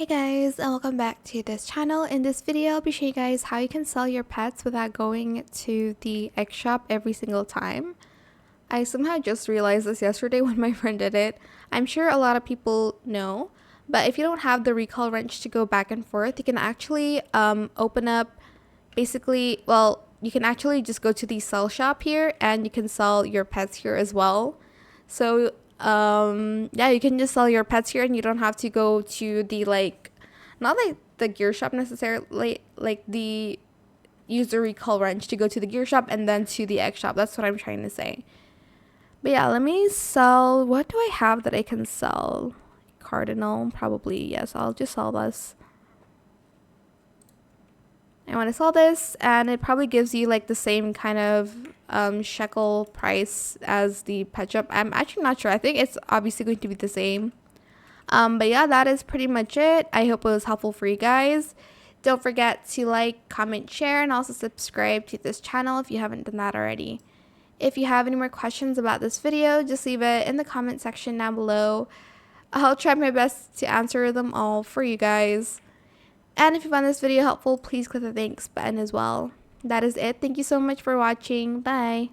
Hey guys, and welcome back to this channel. In this video, I'll be showing you guys how you can sell your pets without going to the egg shop every single time. I somehow just realized this yesterday when my friend did it. I'm sure a lot of people know, but if you don't have the recall wrench to go back and forth, you can actually open up you can actually just go to the sell shop here and you can sell your pets here as well. So yeah, you can just sell your pets here and you don't have to go to the not like the gear shop necessarily, like the user recall wrench to go to the gear shop and then to the egg shop. That's what I'm trying to say. But yeah, let me sell. What do I have that I can sell? Cardinal, probably. Yes, I'll just sell this. I want to sell this, and it probably gives you like the same kind of shekel price as the pet shop. I'm actually not sure. I think it's obviously going to be the same. But yeah, that is pretty much it. I hope it was helpful for you guys. Don't forget to like, comment, share, and also subscribe to this channel if you haven't done that already. If you have any more questions about this video, just leave it in the comment section down below. I'll try my best to answer them all for you guys. And if you found this video helpful, please click the thanks button as well. That is it. Thank you so much for watching. Bye.